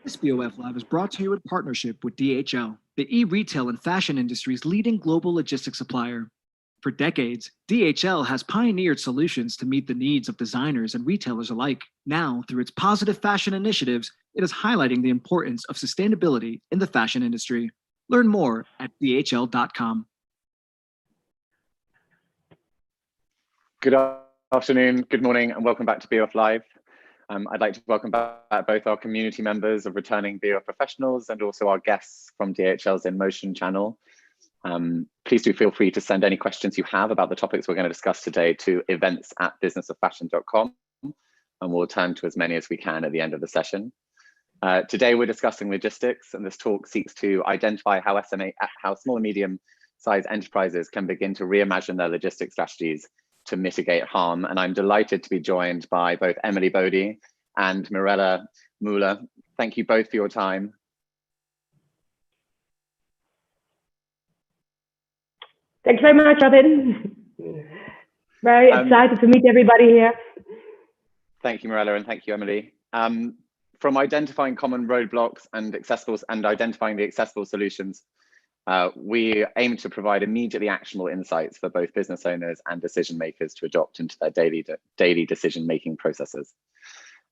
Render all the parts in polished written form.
This BOF Lab is brought to you in partnership with DHL, the e-retail and fashion industry's leading global logistics supplier. For decades, DHL has pioneered solutions to meet the needs of designers and retailers alike. Now, through its positive fashion initiatives, it is highlighting the importance of sustainability in the fashion industry. Learn more at dhl.com. Good afternoon, good morning, and welcome back to BOF Live. I'd like to welcome back both our community members of returning BOF professionals and also our guests from DHL's In Motion channel. Please do feel free to send any questions you have about the topics we're going to discuss today to events@businessoffashion.com, and we'll turn to as many as we can at the end of the session. Today we're discussing logistics, and this talk seeks to identify how small and medium-sized enterprises can begin to reimagine their logistics strategies to mitigate harm. And I'm delighted to be joined by both Emily Bode and Mirella Muller. Thank you both for your time. Thanks very much, Robin. Very excited to meet everybody here. Thank you, Mirella, and thank you, Emily. From identifying common roadblocks and identifying the accessible solutions, we aim to provide immediately actionable insights for both business owners and decision makers to adopt into their daily decision-making processes.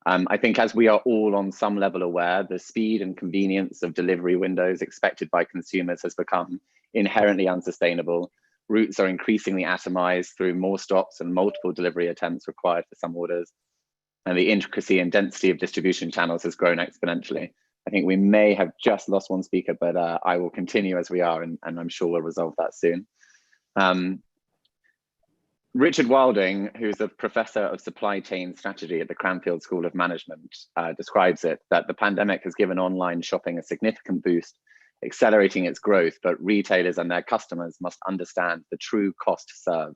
I think as we are all on some level aware, the speed and convenience of delivery windows expected by consumers has become inherently unsustainable. Routes are increasingly atomized through more stops and multiple delivery attempts required for some orders. And the intricacy and density of distribution channels has grown exponentially. I think we may have just lost one speaker, but I will continue as we are, and I'm sure we'll resolve that soon. Richard Wilding, who's a professor of supply chain strategy at the Cranfield School of Management, describes it that the pandemic has given online shopping a significant boost, accelerating its growth, but retailers and their customers must understand the true cost to serve.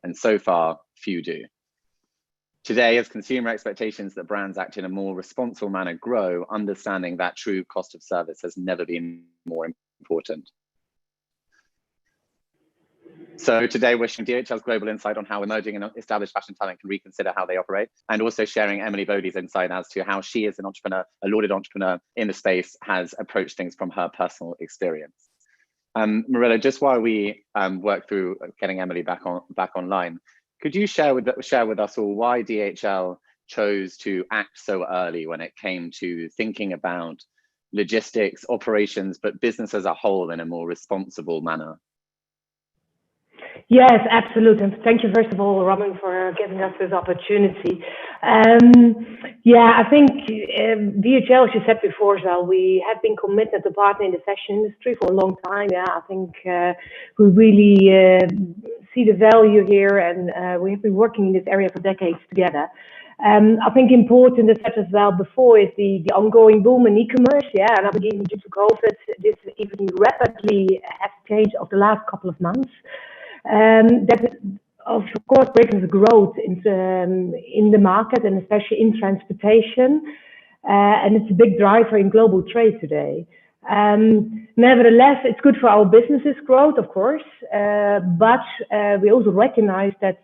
And so far, few do. Today, as consumer expectations that brands act in a more responsible manner grow, understanding that true cost of service has never been more important. So today we're sharing DHL's global insight on how emerging and established fashion talent can reconsider how they operate, and also sharing Emily Bode's insight as to how she, as an entrepreneur, a lauded entrepreneur in the space, has approached things from her personal experience. Mirella, just while we work through getting Emily back online, could you share with us all why DHL chose to act so early when it came to thinking about logistics, operations, but business as a whole in a more responsible manner? Yes, absolutely. And thank you, first of all, Robin, for giving us this opportunity. Yeah, I think DHL, as you said before, so we have been committed to partner in the fashion industry for a long time. Yeah, I think we really see the value here, and we have been working in this area for decades together. I think important, as said as well before, is the ongoing boom in e-commerce. Yeah, and I think even due to COVID, this even rapidly has changed over the last couple of months. That of course brings growth in the market, and especially in transportation, and it's a big driver in global trade today. Nevertheless, it's good for our business's growth, of course, but we also recognize that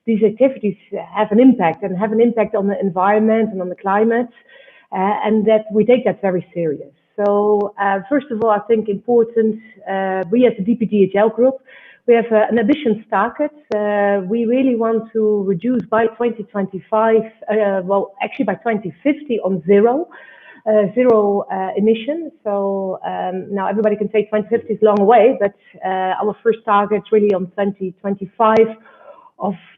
these activities have an impact on the environment and on the climate, and that we take that very serious. So first of all, I think important, we as the DPDHL group, we have an ambitious target. We really want to reduce by 2025, well, actually by 2050 on zero emissions. So now everybody can say 2050 is a long way, but our first target is really on 2025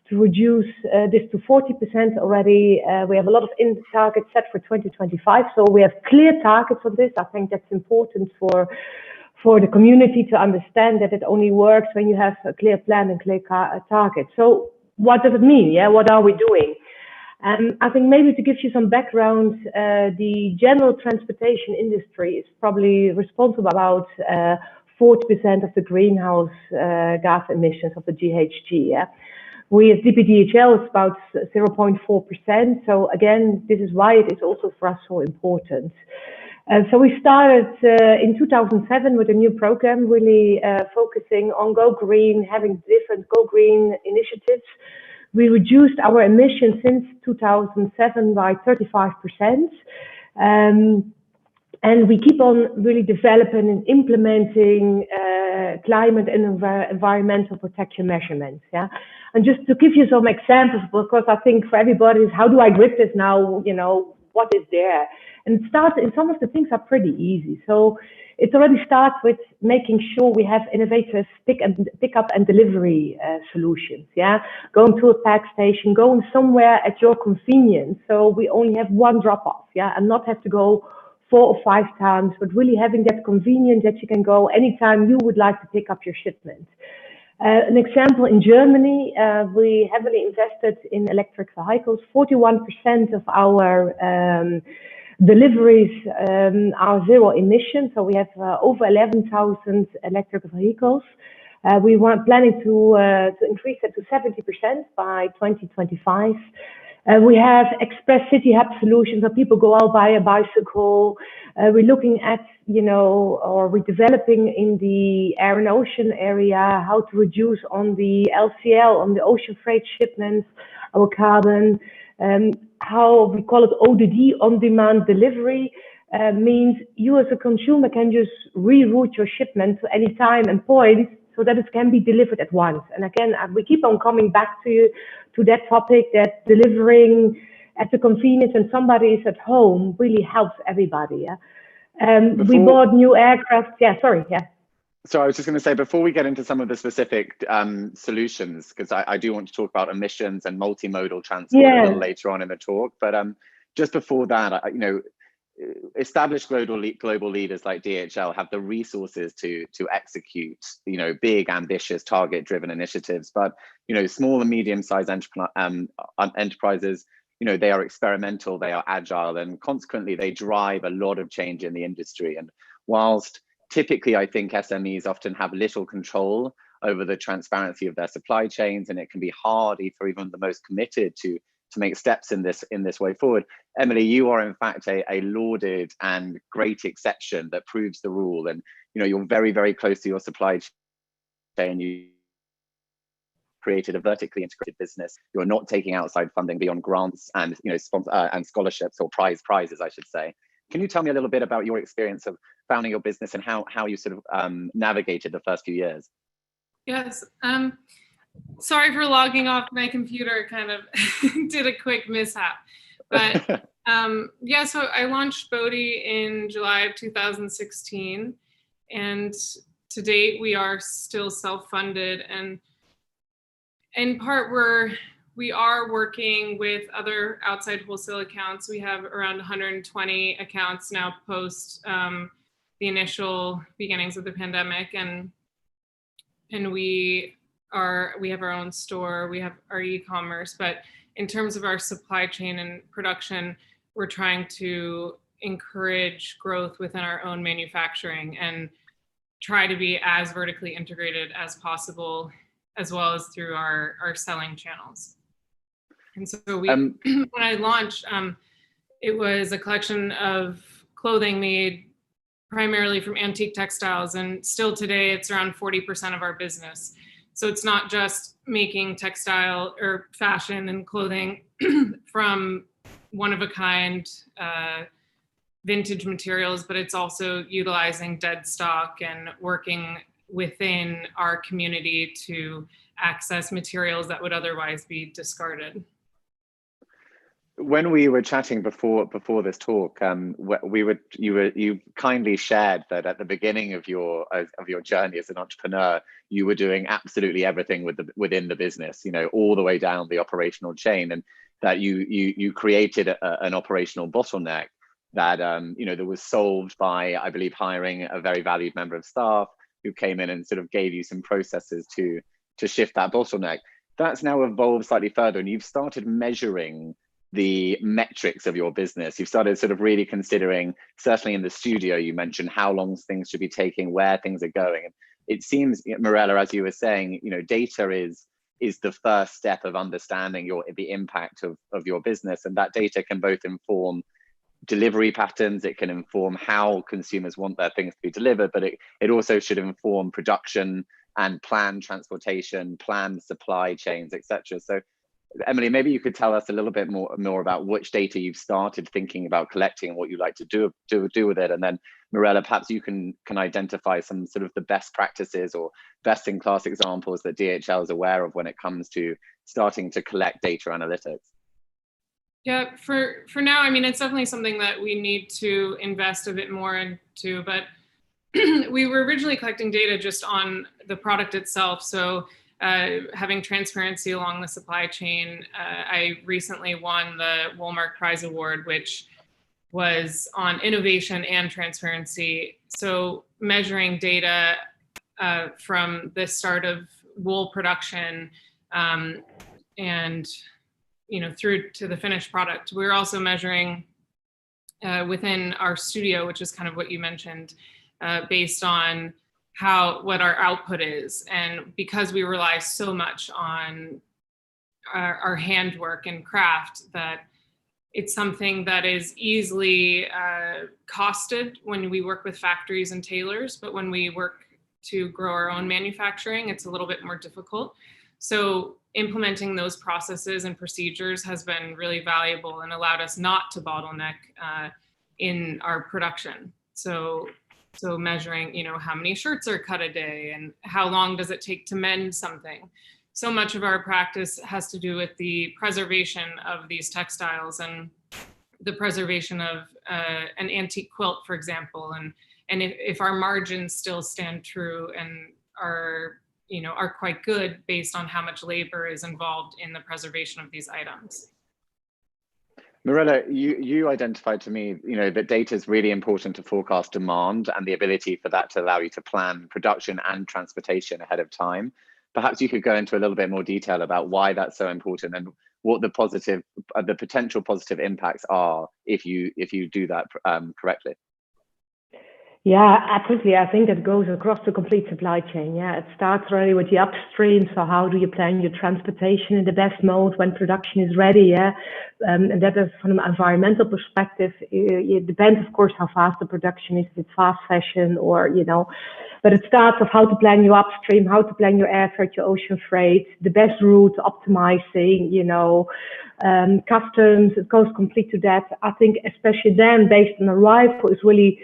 to reduce this to 40% already. We have a lot of targets set for 2025, so we have clear targets on this. I think that's important for the community to understand that it only works when you have a clear plan and clear target. So what does it mean? Yeah, what are we doing? I think maybe to give you some background, the general transportation industry is probably responsible about 40% of the greenhouse gas emissions of the GHG. Yeah? We as DPDHL is about 0.4%. So again, this is why it is also for us so important. So we started in 2007 with a new program, really focusing on Go Green, having different Go Green initiatives. We reduced our emissions since 2007 by 35%. And we keep on really developing and implementing climate and environmental protection measurements. Yeah, and just to give you some examples, because I think for everybody is how do I grip this now? You know, what is there? And it starts, and some of the things are pretty easy. So it already starts with making sure we have innovative pick up and delivery solutions. Yeah, going to a pack station, going somewhere at your convenience. So we only have one drop off. Yeah, and not have to go 4 or 5 times, but really having that convenience that you can go anytime you would like to pick up your shipment. An example in Germany, we heavily invested in electric vehicles. 41% of our deliveries are zero emission, so we have over 11,000 electric vehicles. We were planning to increase it to 70% by 2025. We have express city hub solutions where people go out by a bicycle. We're looking at, you know, or we're developing in the air and ocean area how to reduce on the LCL, on the ocean freight shipments, our carbon. How we call it ODD, on-demand delivery, means you as a consumer can just reroute your shipment to any time and point so that it can be delivered at once. And again, we keep on coming back to that topic, that delivering at the convenience and somebody is at home really helps everybody. Yeah? We bought new aircraft. Yeah, sorry. Yeah. So I was just going to say, before we get into some of the specific solutions, because I do want to talk about emissions and multimodal transport a little later on in the talk, but just before that, you know, established global leaders like DHL have the resources to execute, you know, big, ambitious, target-driven initiatives. But, you know, small and medium-sized enterprises, you know, they are experimental, they are agile, and consequently, they drive a lot of change in the industry. And whilst typically, I think SMEs often have little control over the transparency of their supply chains, and it can be hard for even the most committed to make steps in this way forward. Emily, you are in fact a lauded and great exception that proves the rule. And you know, you're very, very close to your supply chain. You created a vertically integrated business. You're not taking outside funding beyond grants and, you know, and scholarships or prizes, I should say. Can you tell me a little bit about your experience of founding your business and how you sort of navigated the first few years? Yes. Sorry for logging off my computer, kind of did a quick mishap. But yeah, so I launched Bode in July of 2016. And to date, we are still self-funded. And in part, we are working with other outside wholesale accounts. We have around 120 accounts now post the initial beginnings of the pandemic. And we have our own store, we have our e-commerce, but in terms of our supply chain and production, we're trying to encourage growth within our own manufacturing and try to be as vertically integrated as possible, as well as through our selling channels. And so when I launched, it was a collection of clothing made primarily from antique textiles, and still today it's around 40% of our business. So it's not just making textile or fashion and clothing from one-of-a-kind vintage materials, but it's also utilizing dead stock and working within our community to access materials that would otherwise be discarded. When we were chatting before this talk, you kindly shared that at the beginning of your journey as an entrepreneur, you were doing absolutely everything within the business, you know, all the way down the operational chain, and that you created an operational bottleneck that you know, that was solved by, I believe, hiring a very valued member of staff who came in and sort of gave you some processes to shift that bottleneck. That's now evolved slightly further, and you've started measuring the metrics of your business. You've started sort of really considering, certainly in the studio, you mentioned how long things should be taking, where things are going. And it seems, Mirella, as you were saying, you know, data is the first step of understanding the impact of your business. And that data can both inform delivery patterns, it can inform how consumers want their things to be delivered, but it also should inform production and planned transportation, planned supply chains, etc. So Emily, maybe you could tell us a little bit more about which data you've started thinking about collecting and what you'd like to do with it. And then Mirella, perhaps you can identify some sort of the best practices or best in class examples that DHL is aware of when it comes to starting to collect data analytics. Yeah, for now, I mean, it's definitely something that we need to invest a bit more into, but we were originally collecting data just on the product itself. So having transparency along the supply chain. I recently won the Walmart Prize Award, which was on innovation and transparency. So measuring data from the start of wool production and through to the finished product. We're also measuring within our studio, which is kind of what you mentioned, based on what our output is. And because we rely so much on our handwork and craft, that it's something that is easily costed when we work with factories and tailors, but when we work to grow our own manufacturing, it's a little bit more difficult. So implementing those processes and procedures has been really valuable and allowed us not to bottleneck in our production. So measuring, how many shirts are cut a day and how long does it take to mend something. So much of our practice has to do with the preservation of these textiles and the preservation of an antique quilt, for example. And if our margins still stand true and are quite good based on how much labor is involved in the preservation of these items. Mirella, you identified to me, that data is really important to forecast demand and the ability for that to allow you to plan production and transportation ahead of time. Perhaps you could go into a little bit more detail about why that's so important and what the potential positive impacts are if you do that correctly. Yeah, absolutely. I think that goes across the complete supply chain. Yeah, it starts really with the upstream. So how do you plan your transportation in the best mode when production is ready? Yeah, and that is from an environmental perspective. It depends, of course, how fast the production is. If it's fast fashion or but it starts with how to plan your upstream, how to plan your air freight, your ocean freight, the best route, optimizing. Customs. It goes complete to that. I think especially then, based on arrival, is really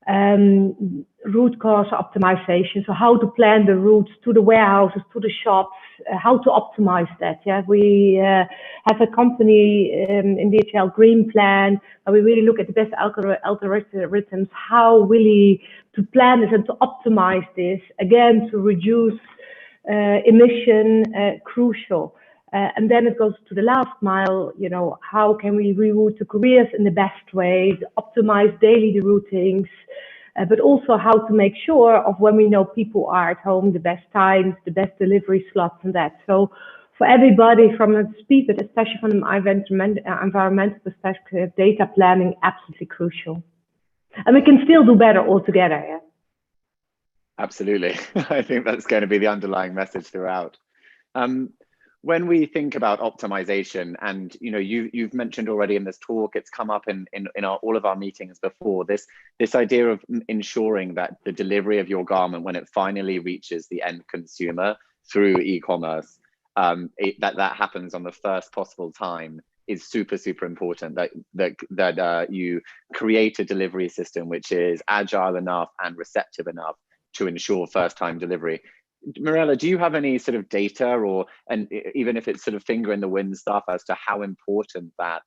route cause optimization. So how to plan the routes to the warehouses, to the shops, how to optimize that. Yeah, we have a company in DHL Green Plan, and we really look at the best algorithms, how really to plan this and to optimize this, again, to reduce emission, crucial. And then it goes to the last mile, how can we reroute the couriers in the best way, optimize daily the routings, but also how to make sure of when we know people are at home, the best times, the best delivery slots and that. So for everybody from a speed, but especially from an environmental perspective, data planning, absolutely crucial. And we can still do better altogether. Yeah? Absolutely. I think that's going to be the underlying message throughout. When we think about optimization, and you've mentioned already in this talk, it's come up in all of our meetings before, this idea of ensuring that the delivery of your garment, when it finally reaches the end consumer through e-commerce, that happens on the first possible time is super, super important. That you create a delivery system which is agile enough and receptive enough to ensure first-time delivery. Mirella, do you have any sort of data and even if it's sort of finger in the wind stuff as to how important that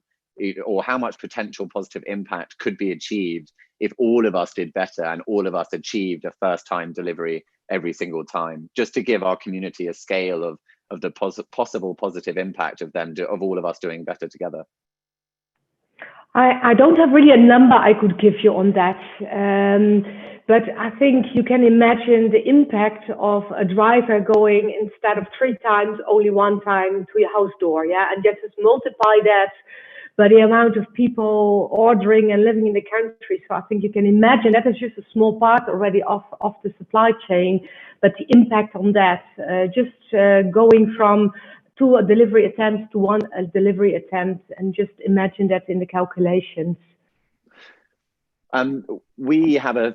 or how much potential positive impact could be achieved if all of us did better and all of us achieved a first time delivery every single time, just to give our community a scale of the possible positive impact of all of us doing better together? I don't have really a number I could give you on that. But I think you can imagine the impact of a driver going instead of 3 times, only 1 time to your house door. Yeah, and just multiply that by the amount of people ordering and living in the country. So I think you can imagine that is just a small part already of the supply chain, but the impact on that, going from 2 delivery attempts to 1 delivery attempt, and just imagine that in the calculations. We have a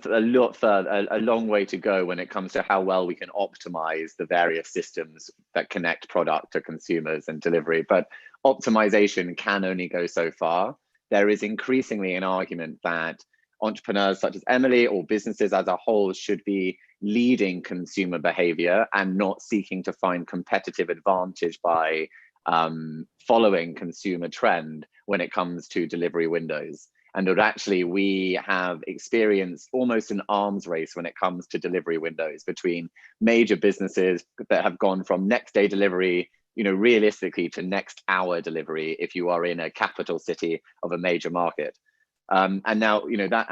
long way to go when it comes to how well we can optimize the various systems that connect product to consumers and delivery. But optimization can only go so far. There is increasingly an argument that entrepreneurs such as Emily or businesses as a whole should be leading consumer behavior and not seeking to find competitive advantage by following consumer trend when it comes to delivery windows. And that actually we have experienced almost an arms race when it comes to delivery windows between major businesses that have gone from next day delivery, realistically to next hour delivery if you are in a capital city of a major market. And now,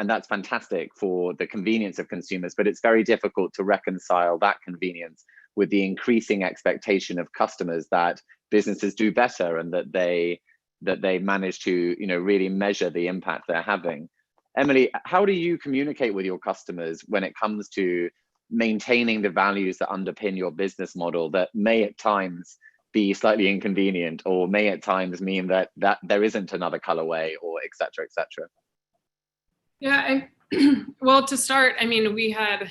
that's fantastic for the convenience of consumers, but it's very difficult to reconcile that convenience with the increasing expectation of customers that businesses do better and that they manage to, really measure the impact they're having. Emily, how do you communicate with your customers when it comes to maintaining the values that underpin your business model that may at times be slightly inconvenient or may at times mean that there isn't another colorway or et cetera, et cetera? Yeah, well, to start, we had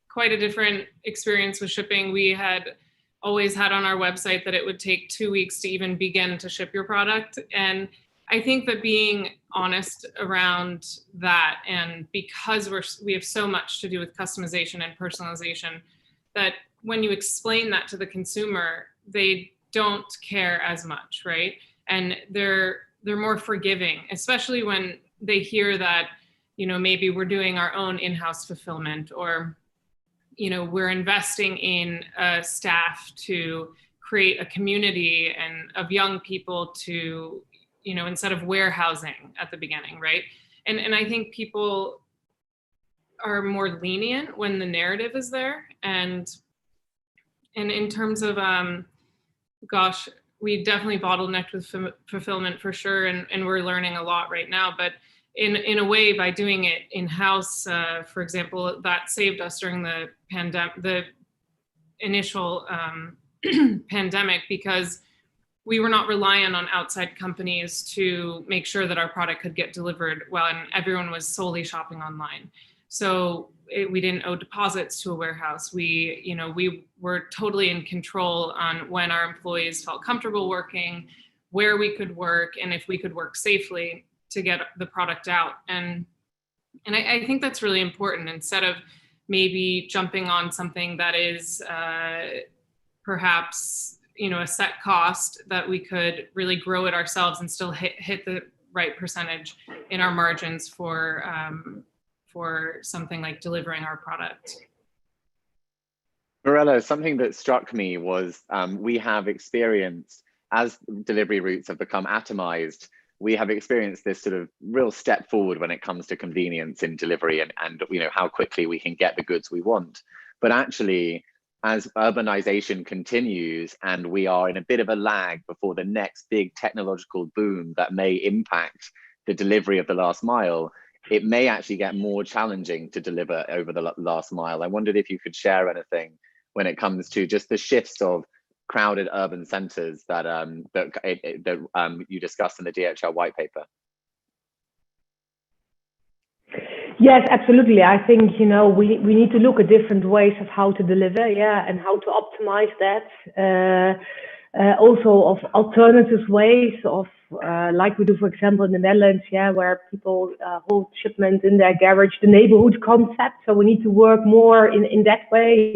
quite a different experience with shipping. We had always had on our website that it would take 2 weeks to even begin to ship your product. And I think that being honest around that, and because we have so much to do with customization and personalization, that when you explain that to the consumer, they don't care as much, right? And they're more forgiving, especially when they hear that, maybe we're doing our own in-house fulfillment, or we're investing in staff to create a community and of young people to, instead of warehousing at the beginning, right? And I think people are more lenient when the narrative is there. And in terms of, gosh, we definitely bottlenecked with fulfillment for sure, and we're learning a lot right now. But in a way, by doing it in-house, for example, that saved us during the initial pandemic, because we were not reliant on outside companies to make sure that our product could get delivered well, and everyone was solely shopping online. So we didn't owe deposits to a warehouse. We were totally in control on when our employees felt comfortable working, where we could work, and if we could work safely to get the product out. And I think that's really important, instead of maybe jumping on something that is perhaps, a set cost, that we could really grow it ourselves and still hit the right percentage in our margins for something like delivering our product. Mirella, something that struck me was we have experienced, as delivery routes have become atomized, we have experienced this sort of real step forward when it comes to convenience in delivery and how quickly we can get the goods we want. But actually, as urbanization continues and we are in a bit of a lag before the next big technological boom that may impact the delivery of the last mile, it may actually get more challenging to deliver over the last mile. I wondered if you could share anything when it comes to just the shifts of crowded urban centers that you discussed in the DHL white paper. Yes, absolutely. I think, we need to look at different ways of how to deliver, and how to optimize that. Also of alternative ways of, like we do, for example, in the Netherlands, where people hold shipments in their garage, the neighborhood concept. So we need to work more in that way,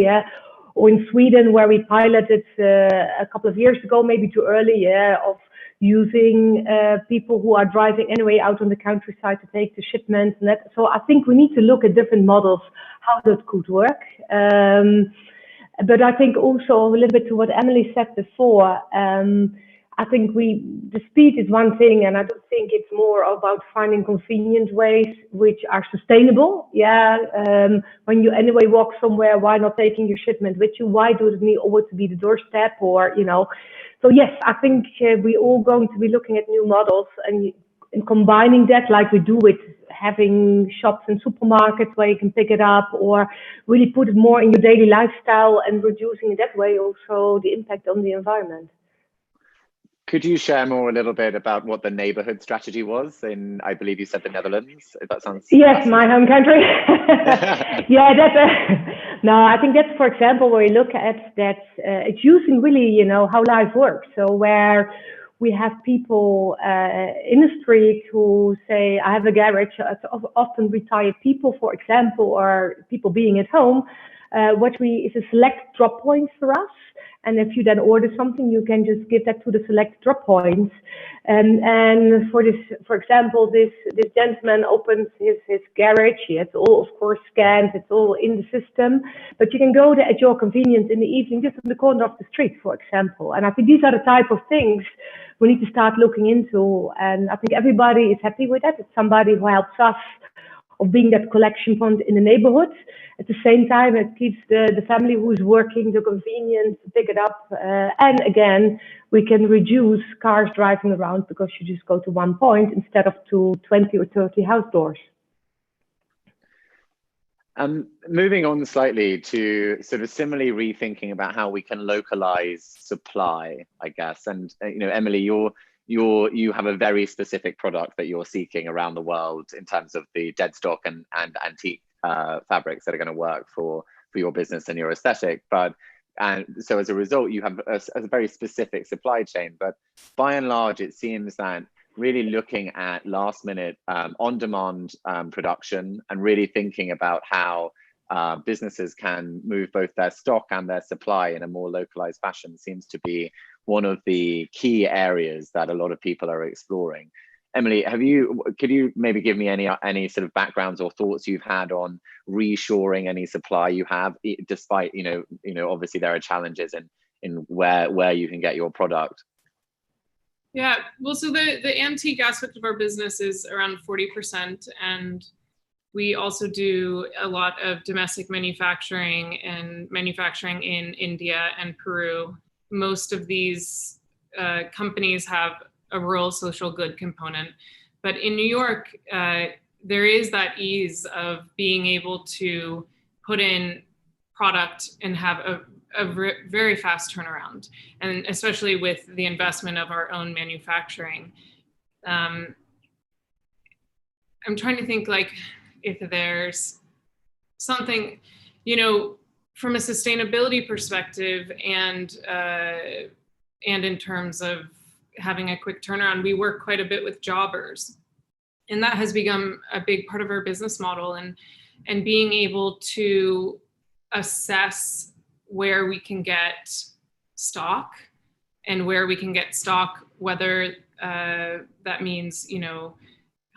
Or in Sweden, where we piloted a couple of years ago, maybe too early, of using people who are driving anyway out on the countryside to take the shipments. And that. So I think we need to look at different models, how that could work. But I think also a little bit to what Emily said before, I think the speed is one thing, and I don't think it's more about finding convenient ways which are sustainable. When you anyway walk somewhere, why not taking your shipment with you? Why do it need always to be the doorstep, or So yes, I think we're all going to be looking at new models and combining that, like we do with having shops and supermarkets where you can pick it up, or really put it more in your daily lifestyle and reducing in that way also the impact on the environment. Could you share more a little bit about what the neighborhood strategy was in, I believe you said the Netherlands, if that sounds... Yes, my home country. Yeah, no, I think that's, for example, where you look at that, it's using really, you know, how life works. So where we have people in the street who say, I have a garage, it's often retired people, for example, or people being at home, what is a select drop points for us. And if you then order something, you can just give that to the select drop points. And for this, for example, this gentleman opens his garage. It's all, of course, scanned. It's all in the system. But you can go there at your convenience in the evening, just on the corner of the street, for example. And I think these are the type of things we need to start looking into. And I think everybody is happy with that. It's somebody who helps us of being that collection point in the neighborhood. At the same time, it keeps the family who's working the convenience to pick it up. And again, we can reduce cars driving around because you just go to one point instead of to 20 or 30 house doors. Moving on slightly to sort of similarly rethinking about how we can localize supply, I guess. And you know, Emily, you have a very specific product that you're seeking around the world in terms of the dead stock and antique fabrics that are going to work for your business and your aesthetic. And so as a result, you have a very specific supply chain. But by and large, it seems that really looking at last minute on-demand production and really thinking about how businesses can move both their stock and their supply in a more localized fashion seems to be one of the key areas that a lot of people are exploring. Emily, could you maybe give me any sort of backgrounds or thoughts you've had on reshoring any supply you have, despite you know obviously there are challenges in where you can get your product? Yeah, well, so the antique aspect of our business is around 40%, and we also do a lot of domestic manufacturing and manufacturing in India and Peru. Most of these companies have a rural social good component, but in New York, there is that ease of being able to put in product and have a very fast turnaround, and especially with the investment of our own manufacturing. I'm trying to think like if there's something, you know, from a sustainability perspective and in terms of having a quick turnaround, we work quite a bit with jobbers, and that has become a big part of our business model, and being able to assess where we can get stock and where we can get stock, whether that means, you know,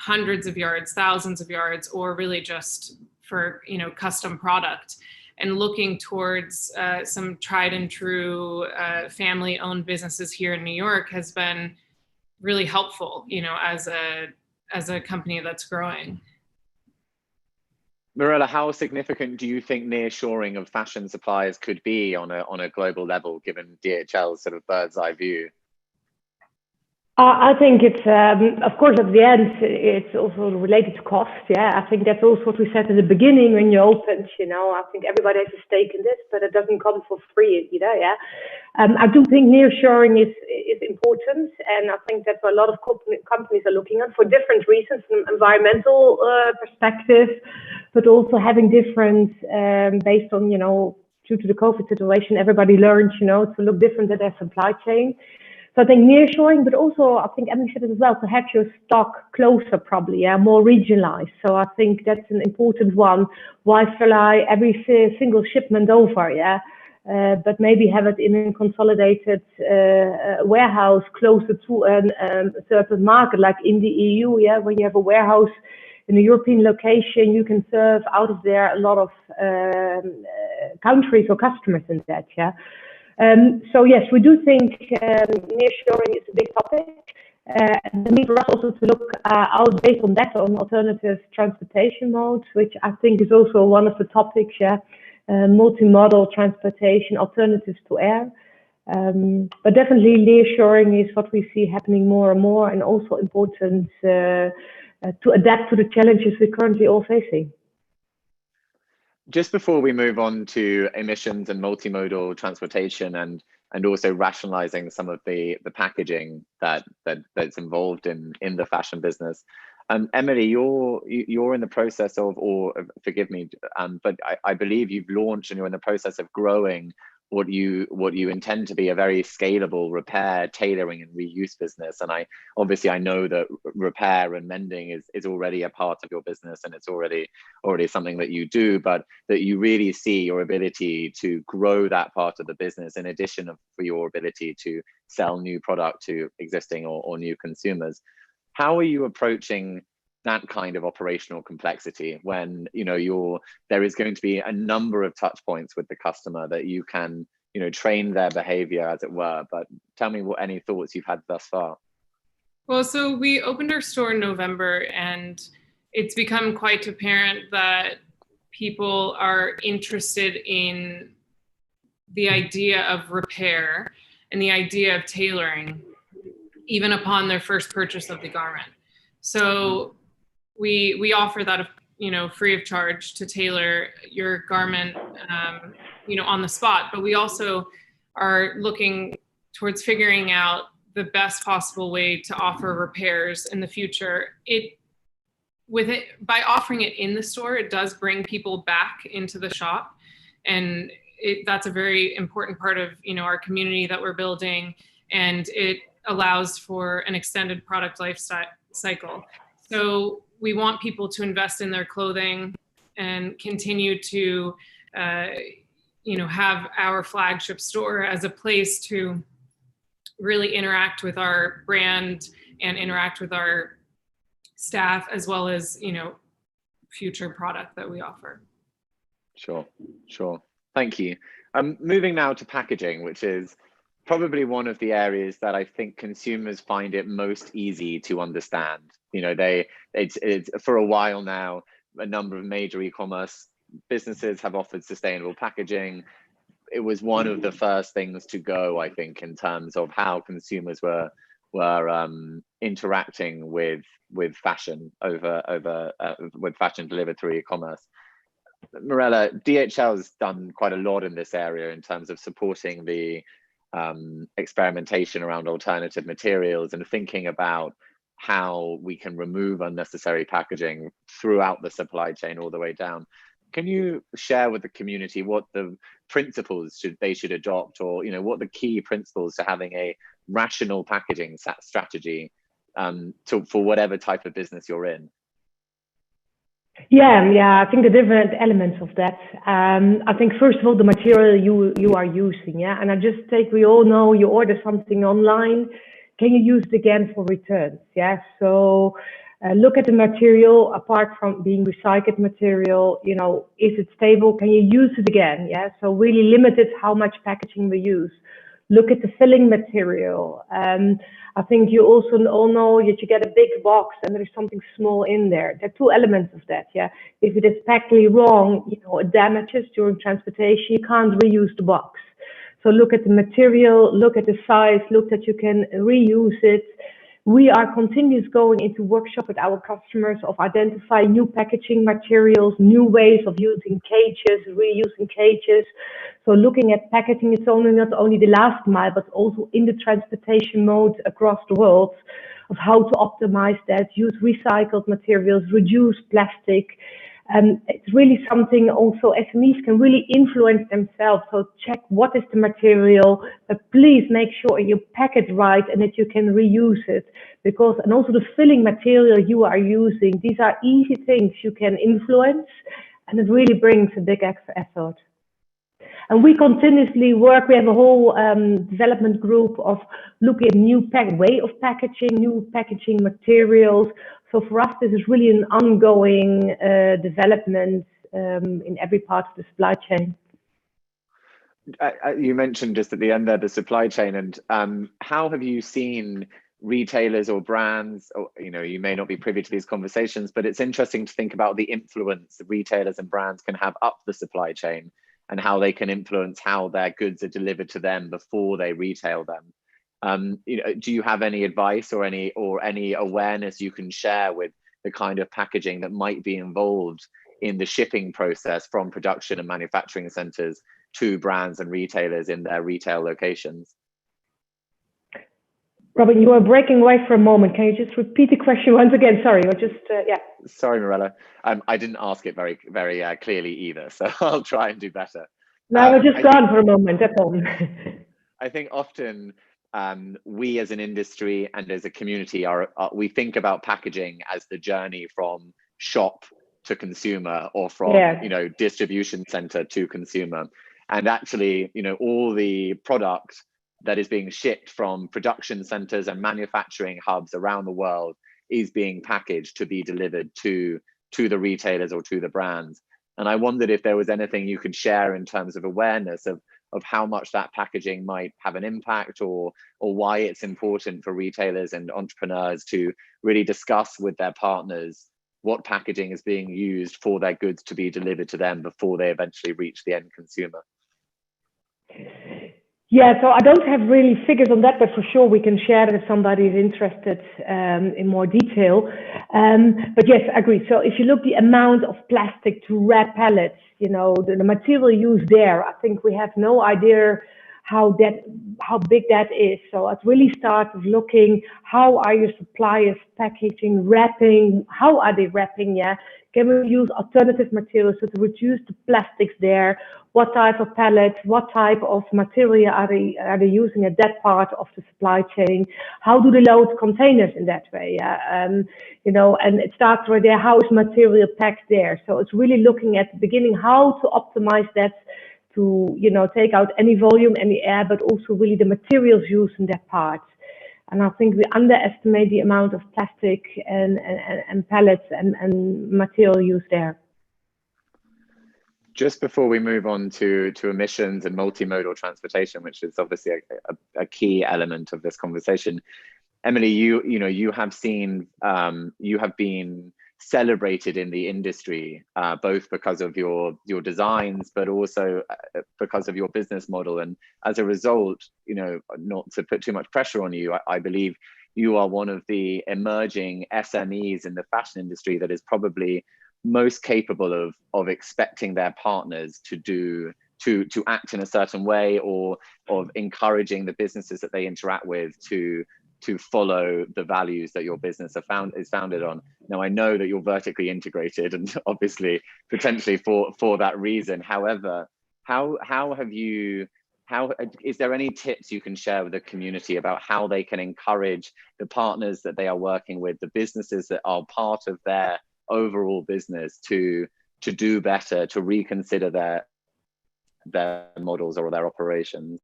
hundreds of yards, thousands of yards, or really just for, you know, custom product, and looking towards some tried and true family owned businesses here in New York has been really helpful, you know, as a company that's growing. Mirella, how significant do you think nearshoring of fashion suppliers could be on a global level, given DHL's sort of bird's eye view? I think it's, of course, at the end, it's also related to cost. Yeah, I think that's also what we said at the beginning when you opened. You know, I think everybody has a stake in this, but it doesn't come for free either. Yeah, I do think nearshoring is important, and I think that's what a lot of companies are looking at for different reasons, from environmental perspective, but also having different based on, you know, due to the COVID situation, everybody learned, you know, to look different at their supply chain. So I think nearshoring, but also I think Emily said it as well, to have your stock closer, probably, yeah, more regionalized. So I think that's an important one. Why fly every single shipment over, yeah? But maybe have it in a consolidated warehouse closer to a certain market, like in the EU, yeah. When you have a warehouse in a European location, you can serve out of there a lot of countries or customers in that, yeah. So yes, we do think nearshoring is a big topic. The need for us also to look out based on that on alternative transportation modes, which I think is also one of the topics. Yeah, multimodal transportation, alternatives to air. But definitely nearshoring is what we see happening more and more, and also important to adapt to the challenges we're currently all facing. Just before we move on to emissions and multimodal transportation and and also rationalizing some of the packaging that's involved in the fashion business. Emily, you're in the process of, or forgive me, but I believe you've launched and you're in the process of growing what you intend to be a very scalable repair, tailoring, and reuse business. And I know that repair and mending is already a part of your business, and it's already something that you do, but that you really see your ability to grow that part of the business in addition for your ability to sell new product to existing or new consumers. How are you approaching that kind of operational complexity when there is going to be a number of touch points with the customer that you can train their behavior, as it were? But tell me any thoughts you've had thus far. Well, so we opened our store in November, and it's become quite apparent that people are interested in the idea of repair and the idea of tailoring even upon their first purchase of the garment. So we offer that, free of charge to tailor your garment, on the spot. But we also are looking towards figuring out the best possible way to offer repairs in the future. By offering it in the store, it does bring people back into the shop, and that's a very important part of our community that we're building, and it allows for an extended product life cycle. So we want people to invest in their clothing and continue to, have our flagship store as a place to really interact with our brand and interact with our staff, as well as, future product that we offer. Sure. Thank you. Moving now to packaging, which is probably one of the areas that I think consumers find it most easy to understand. It's for a while now, a number of major e-commerce businesses have offered sustainable packaging. It was one of the first things to go, I think, in terms of how consumers were interacting with fashion with fashion delivered through e-commerce. Mirella, DHL has done quite a lot in this area in terms of supporting the experimentation around alternative materials and thinking about how we can remove unnecessary packaging throughout the supply chain all the way down. Can you share with the community what the principles they should adopt, or what the key principles to having a rational packaging strategy for whatever type of business you're in? Yeah, I think the different elements of that. I think first of all, the material you are using, and I just we all know you order something online, can you use it again for returns? So look at the material, apart from being recycled material, is it stable? Can you use it again? So really limited how much packaging we use. Look at the filling material. I think you also all know that you get a big box and there's something small in there. There are two elements of that. If it is packed wrong, it damages during transportation. You can't reuse the box. So look at the material, look at the size, look that you can reuse it. We are continuously going into workshop with our customers of identifying new packaging materials, new ways of using cages, reusing cages. So looking at packaging, it's not only the last mile, but also in the transportation mode across the world, of how to optimize that, use recycled materials, reduce plastic. It's really something also SMEs can really influence themselves. So check what is the material, but please make sure you pack it right and that you can reuse it. And also the filling material you are using, these are easy things you can influence, and it really brings a big extra effort. And we continuously work, we have a whole development group of looking at new way of packaging, new packaging materials. So for us, this is really an ongoing development in every part of the supply chain. You mentioned just at the end there the supply chain, and how have you seen retailers or brands, or you may not be privy to these conversations, but it's interesting to think about the influence that retailers and brands can have up the supply chain, and how they can influence how their goods are delivered to them before they retail them. Do you have any advice or any awareness you can share with the kind of packaging that might be involved in the shipping process from production and manufacturing centers to brands and retailers in their retail locations. Robin, you were breaking away for a moment. Can you just repeat the question once again? Sorry, or just, yeah. Sorry, Mirella. I didn't ask it very clearly either, so I'll try and do better. No, I was just gone for a moment, that's all. I think often we as an industry and as a community we think about packaging as the journey from shop to consumer, or from distribution center to consumer. And actually, all the product that is being shipped from production centers and manufacturing hubs around the world is being packaged to be delivered to the retailers or to the brands. And I wondered if there was anything you could share in terms of awareness of how much that packaging might have an impact, or why it's important for retailers and entrepreneurs to really discuss with their partners what packaging is being used for their goods to be delivered to them before they eventually reach the end consumer. Yeah, so I don't have really figures on that, but for sure we can share it if somebody is interested in more detail. But yes, I agree. So if you look the amount of plastic to wrap pallets, the material used there, I think we have no idea how big that is. So it really starts with looking, how are your suppliers packaging, wrapping, how are they wrapping? Yeah, can we use alternative materials to reduce the plastics there? What type of pallets, what type of material are they using at that part of the supply chain? How do they load containers in that way? And it starts right there, how is material packed there? So it's really looking at the beginning, how to optimize that to, take out any volume, any air, but also really the materials used in that part. And I think we underestimate the amount of plastic and pallets and material used there. Just before we move on to emissions and multimodal transportation, which is obviously a key element of this conversation, Emily, you have been celebrated in the industry, both because of your designs, but also because of your business model. And as a result, not to put too much pressure on you, I believe you are one of the emerging SMEs in the fashion industry that is probably most capable of expecting their partners to act in a certain way, or of encouraging the businesses that they interact with to follow the values that your business is founded on. Now, I know that you're vertically integrated, and obviously potentially for that reason. However, is there any tips you can share with the community about how they can encourage the partners that they are working with, the businesses that are part of their overall business, to do better, to reconsider their models or their operations?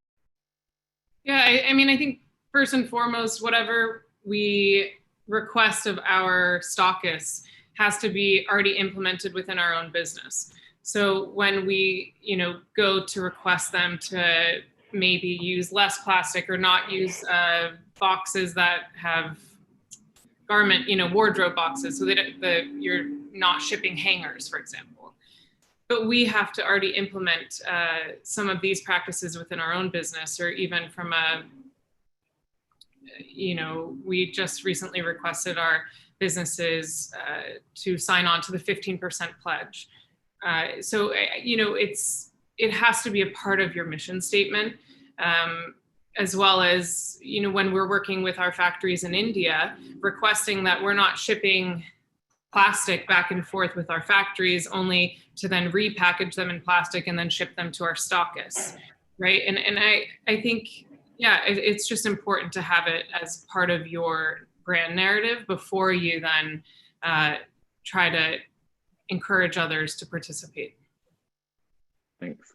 Yeah, I mean, I think first and foremost, whatever we request of our stockists has to be already implemented within our own business. So when we, go to request them to maybe use less plastic or not use boxes that have garment, wardrobe boxes, so that you're not shipping hangers, for example. But we have to already implement some of these practices within our own business, or even from we just recently requested our businesses to sign on to the 15% pledge. So it has to be a part of your mission statement, as well as, when we're working with our factories in India, requesting that we're not shipping plastic back and forth with our factories only to then repackage them in plastic and then ship them to our stockists, right? And I think, yeah, it's just important to have it as part of your brand narrative before you then try to encourage others to participate. Thanks.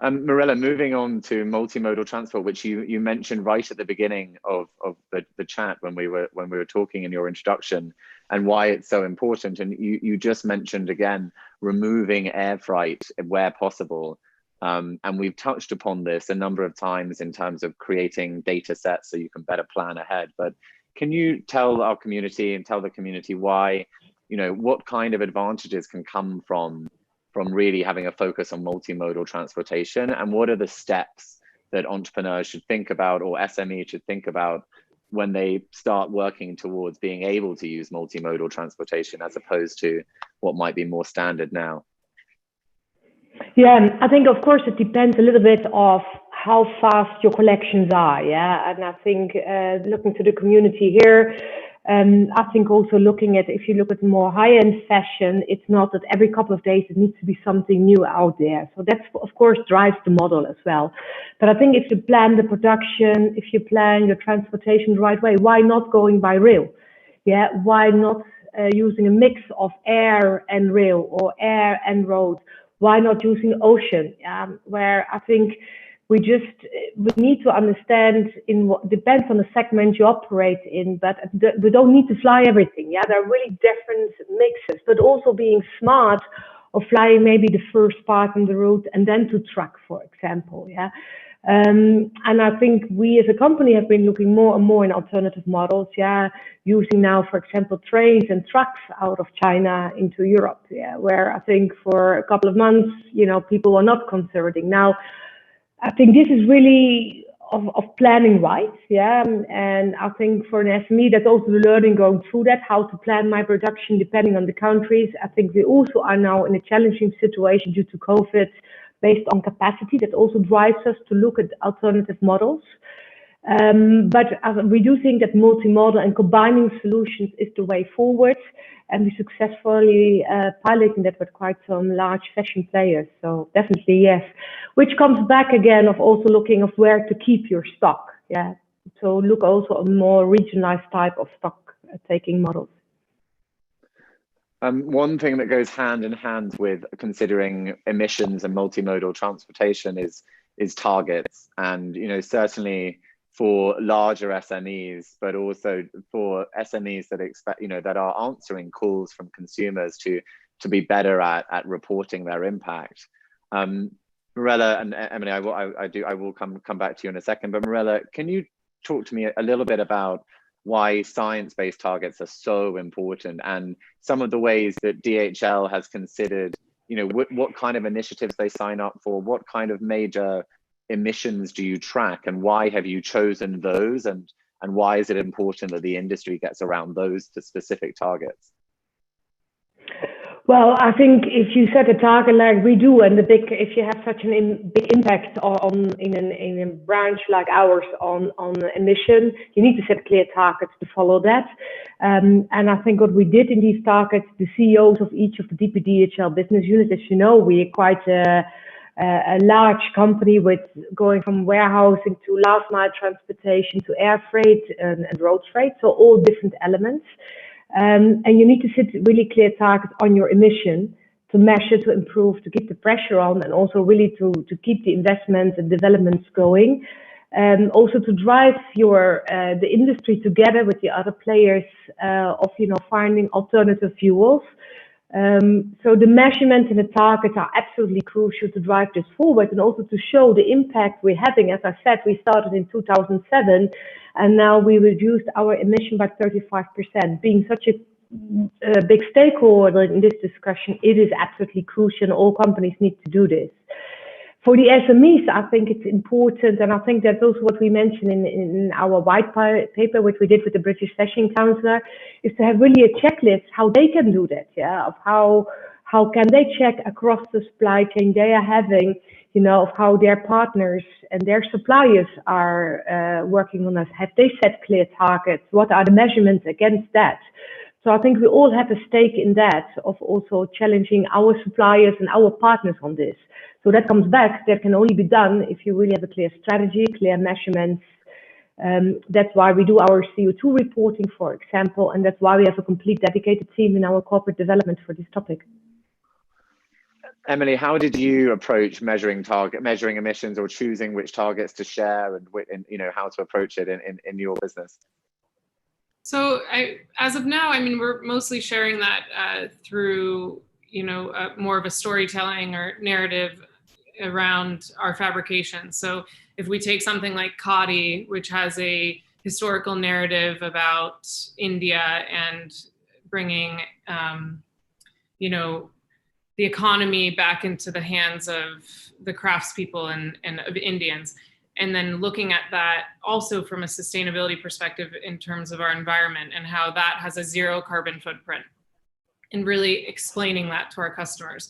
Mirella, moving on to multimodal transport, which you mentioned right at the beginning of the chat when we were talking in your introduction, and why it's so important. And you just mentioned again removing air freight where possible. And we've touched upon this a number of times in terms of creating data sets so you can better plan ahead. But can you tell our community and tell the community why, what kind of advantages can come from really having a focus on multimodal transportation, and what are the steps that entrepreneurs should think about, or SMEs should think about, when they start working towards being able to use multimodal transportation as opposed to what might be more standard now? Yeah, I think of course it depends a little bit of how fast your collections are. Yeah, and I think looking to the community here, I think also looking at, if you look at more high-end fashion, it's not that every couple of days it needs to be something new out there. So that's of course drives the model as well. But I think if you plan the production, if you plan your transportation the right way, why not going by rail? Yeah, why not using a mix of air and rail or air and road? Why not using ocean? Where I think we need to understand in what depends on the segment you operate in, but we don't need to fly everything. Yeah, there are really different mixes, but also being smart of flying maybe the first part on the route and then to truck, for example. Yeah. And I think we as a company have been looking more and more in alternative models, using now, for example, trains and trucks out of China into Europe, where I think for a couple of months, people were not considering. Now, I think this is really of planning right, and I think for an SME, that's also the learning going through that, how to plan my production depending on the countries. I think we also are now in a challenging situation due to COVID, based on capacity. That also drives us to look at alternative models. But we do think that multimodal and combining solutions is the way forward. And we successfully piloting that with quite some large fashion players. So definitely yes. Which comes back again of also looking of where to keep your stock. Yeah. So look also on more regionalized type of stock taking models. One thing that goes hand in hand with considering emissions and multimodal transportation is targets, and certainly for larger SMEs, but also for SMEs that expect that are answering calls from consumers to be better at reporting their impact. Mirella and Emily, I will come back to you in a second, but Mirella, can you talk to me a little bit about why science-based targets are so important and some of the ways that DHL has considered, what kind of initiatives they sign up for, what kind of major emissions do you track, and why have you chosen those, and why is it important that the industry gets around those specific targets? Well, I think if you set a target like we do, and if you have such a big impact in a branch like ours on emission, you need to set clear targets to follow that. And I think what we did in these targets, the CEOs of each of the DPDHL business units, as you know, we are quite a large company with going from warehousing to last mile transportation to air freight and road freight, so all different elements. And you need to set really clear targets on your emission to measure, to improve, to keep the pressure on, and also really to keep the investments and developments going. Also to drive the industry together with the other players of finding alternative fuels. So the measurements and the targets are absolutely crucial to drive this forward, and also to show the impact we're having. As I said, we started in 2007, and now we reduced our emission by 35%. Being such a big stakeholder in this discussion, it is absolutely crucial, and all companies need to do this. For the SMEs, I think it's important, and I think that's also what we mentioned in our white paper, which we did with the British Fashion Council, is to have really a checklist how they can do that, of how can they check across the supply chain they are having, of how their partners and their suppliers are working on us. Have they set clear targets? What are the measurements against that? So I think we all have a stake in that, of also challenging our suppliers and our partners on this. So that comes back, that can only be done if you really have a clear strategy, clear measurements. That's why we do our CO2 reporting, for example, and that's why we have a complete dedicated team in our corporate development for this topic. Emily, how did you approach measuring emissions, or choosing which targets to share, and how to approach it in your business? So as of now, we're mostly sharing that through more of a storytelling or narrative around our fabrication. So if we take something like Khadi, which has a historical narrative about India and bringing the economy back into the hands of the craftspeople and of Indians, and then looking at that also from a sustainability perspective in terms of our environment and how that has a zero carbon footprint, and really explaining that to our customers.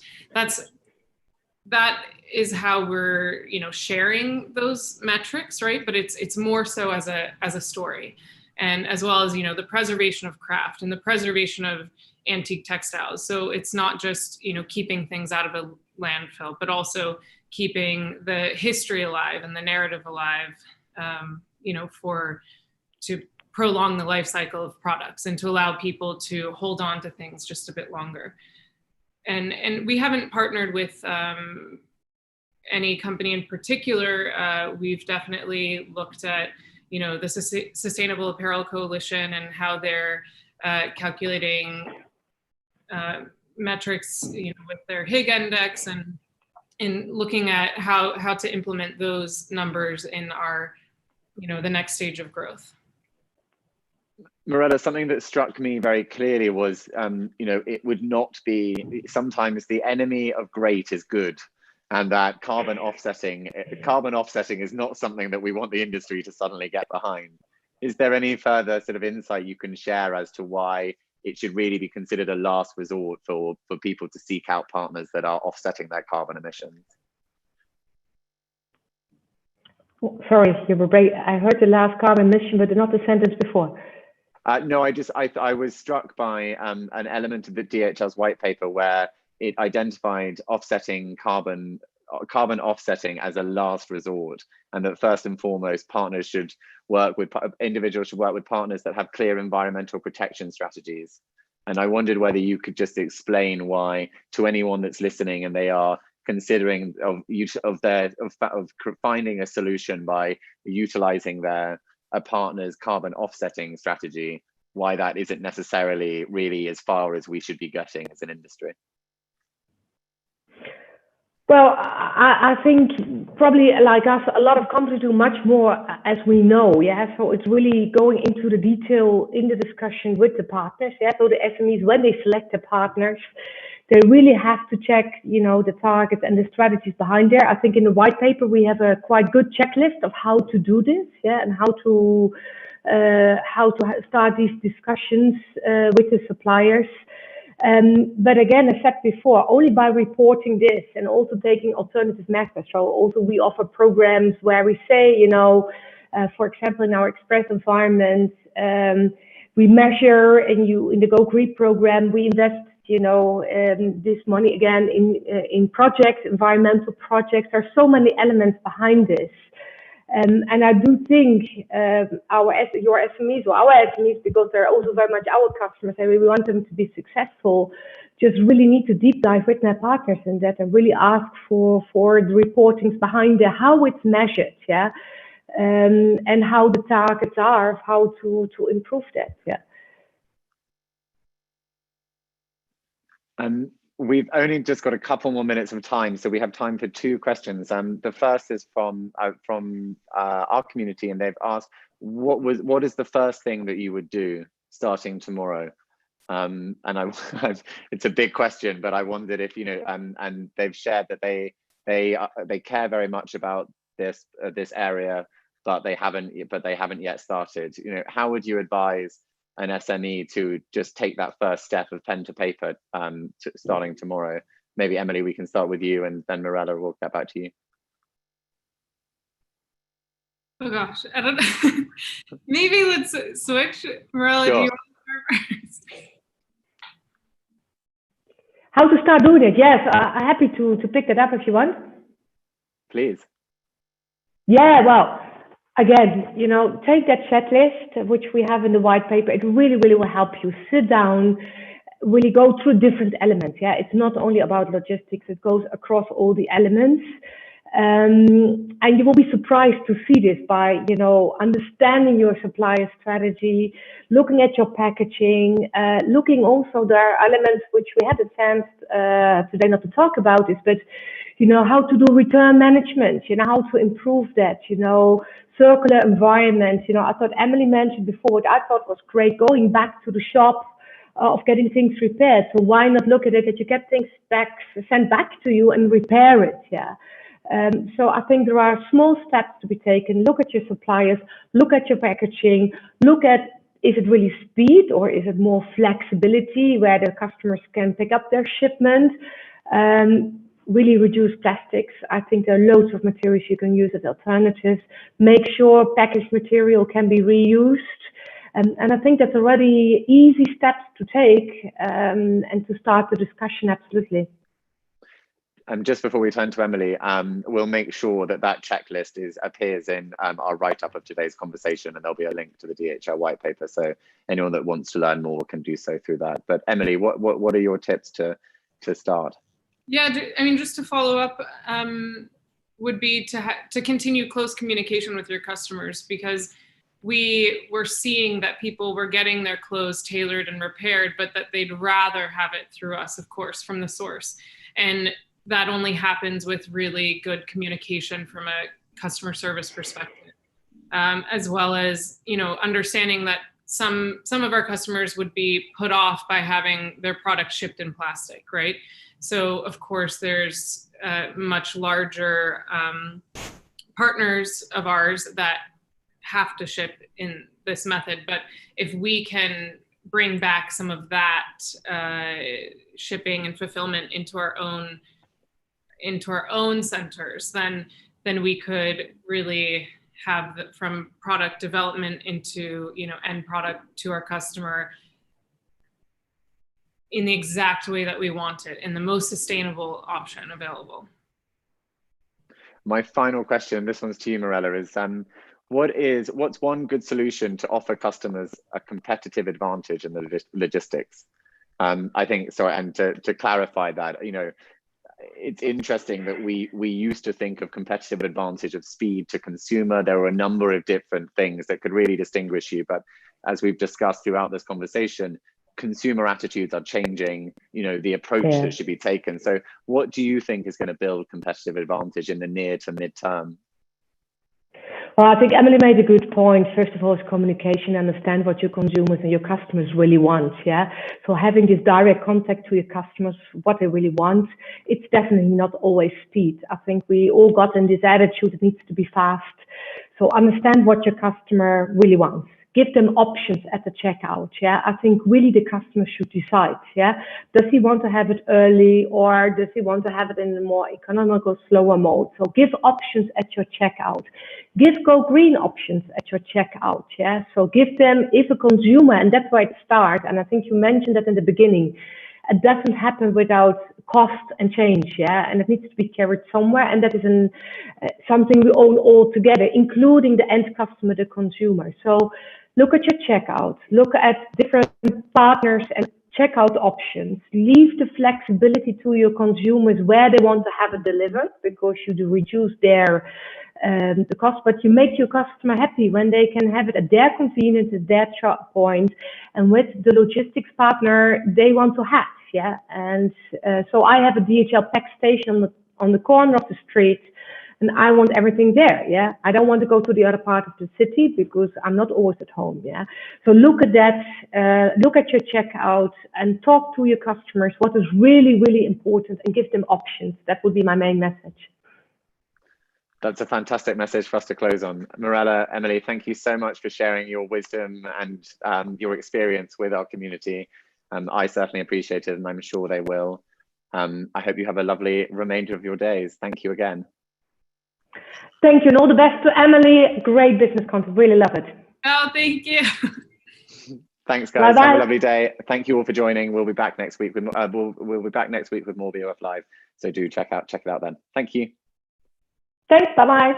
that is how we're, sharing those metrics, right? But it's more so as a story, and as well as, the preservation of craft and the preservation of antique textiles. So it's not just, keeping things out of a landfill, but also keeping the history alive and the narrative alive, to prolong the life cycle of products and to allow people to hold on to things just a bit longer. And we haven't partnered with any company in particular. We've definitely looked at, the Sustainable Apparel Coalition and how they're calculating metrics, with their Higg index, and in looking at how to implement those numbers in our, the next stage of growth. Mirella, something that struck me very clearly was, it would not be, sometimes the enemy of great is good, and that carbon offsetting is not something that we want the industry to suddenly get behind. Is there any further sort of insight you can share as to why it should really be considered a last resort for people to seek out partners that are offsetting their carbon emissions? Sorry, you were great. I heard the last carbon emission, but not the sentence before. No, I was struck by an element of the DHL's white paper where it identified offsetting carbon offsetting as a last resort, and that first and foremost, individuals should work with partners that have clear environmental protection strategies. And I wondered whether you could just explain why, to anyone that's listening and they are considering finding a solution by utilizing a partner's carbon offsetting strategy, why that isn't necessarily really as far as we should be getting as an industry. Well, I think probably like us, a lot of companies do much more, as we know. Yeah, so it's really going into the detail in the discussion with the partners. Yeah, so the SMEs, when they select the partners, they really have to check, the targets and the strategies behind there. I think in the white paper we have a quite good checklist of how to do this, yeah, and how to start these discussions with the suppliers. But again, as said before, only by reporting this and also taking alternative methods. So also we offer programs where we say, for example, in our express environment, we measure in the Go Green program, we invest, this money again in projects, environmental projects. There are so many elements behind this. And I do think your SMEs, or our SMEs, because they're also very much our customers, and we want them to be successful, just really need to deep dive with their partners in that and really ask for the reportings behind it, how it's measured, yeah, and how the targets are, how to improve that, yeah. We've only just got a couple more minutes of time, so we have time for two questions. The first is from our community, and they've asked, what is the first thing that you would do starting tomorrow? And it's a big question, but I wondered if and they've shared that they care very much about this area, but they haven't yet started. How would you advise an SME to just take that first step of pen to paper starting tomorrow? Maybe Emily, we can start with you, and then Mirella, we'll get back to you. Oh gosh, I don't know. Maybe let's switch. Mirella, sure. Do you want to start first? How to start doing it? Yes, I'm happy to pick that up if you want. Please. Yeah, well, again, take that checklist, which we have in the white paper. It really, really will help you sit down, really go through different elements. Yeah, it's not only about logistics, it goes across all the elements. And you will be surprised to see this by, understanding your supplier strategy, looking at your packaging, looking also, there are elements which we had a chance today not to talk about this, but how to do return management, how to improve that, circular environment. I thought Emily mentioned before, what I thought was great, going back to the shop of getting things repaired. So why not look at it that you get things sent back to you and repair it? Yeah. So I think there are small steps to be taken. Look at your suppliers, look at your packaging, look at, is it really speed or is it more flexibility where the customers can pick up their shipment? really reduce plastics. I think there are loads of materials you can use as alternatives. Make sure packaged material can be reused. And I think that's already easy steps to take and to start the discussion, absolutely. Just before we turn to Emily, we'll make sure that that checklist appears in our write-up of today's conversation, and there'll be a link to the DHL white paper. So anyone that wants to learn more can do so through that. But Emily, what are your tips to start? Yeah, I mean, just to follow up, would be to continue close communication with your customers, because we were seeing that people were getting their clothes tailored and repaired, but that they'd rather have it through us, of course, from the source. And that only happens with really good communication from a customer service perspective, as well as, you know, understanding that some of our customers would be put off by having their product shipped in plastic, right? So of course there's much larger partners of ours that have to ship in this method. But if we can bring back some of that shipping and fulfillment into our own centers, then we could really have from product development into, you know, end product to our customer in the exact way that we want it, in the most sustainable option available. My final question, this one's to you, Mirella, is what's one good solution to offer customers a competitive advantage in the logistics? I think so, and to clarify that, you know, it's interesting that we used to think of competitive advantage of speed to consumer. There were a number of different things that could really distinguish you, but as we've discussed throughout this conversation, consumer attitudes are changing, you know, the approach that should be taken. So what do you think is going to build competitive advantage in the near to mid-term? Well, I think Emily made a good point. First of all, is communication, understand what your consumers and your customers really want, yeah? So having this direct contact to your customers, what they really want, it's definitely not always speed. I think we all got in this attitude, it needs to be fast. So understand what your customer really wants. Give them options at the checkout, yeah? I think really the customer should decide, yeah? Does he want to have it early, or does he want to have it in a more economical, slower mode? So give options at your checkout. Give go green options at your checkout, yeah? So give them, if a consumer, and that's where it starts, and I think you mentioned that in the beginning, it doesn't happen without cost and change, yeah? And it needs to be carried somewhere, and that is something we own all together, including the end customer, the consumer. So look at your checkout, look at different partners and checkout options. Leave the flexibility to your consumers where they want to have it delivered, because you do reduce their the cost, but you make your customer happy when they can have it at their convenience, at their point, and with the logistics partner they want to have, yeah? And so I have a DHL pack station on the corner of the street, and I want everything there, yeah? I don't want to go to the other part of the city because I'm not always at home, yeah? So look at that, look at your checkout and talk to your customers what is really, really important, and give them options. That would be my main message. That's a fantastic message for us to close on. Mirella, Emily, thank you so much for sharing your wisdom and your experience with our community. I certainly appreciate it, and I'm sure they will. I hope you have a lovely remainder of your days. Thank you again. Thank you, and all the best to Emily. Great business content, really love it. Oh, thank you. Thanks, guys. Bye-bye. Have a lovely day. Thank you all for joining. We'll be back next week with we'll be back next week with more BOF Live. So do check it out then. Thank you. Thanks. Bye bye.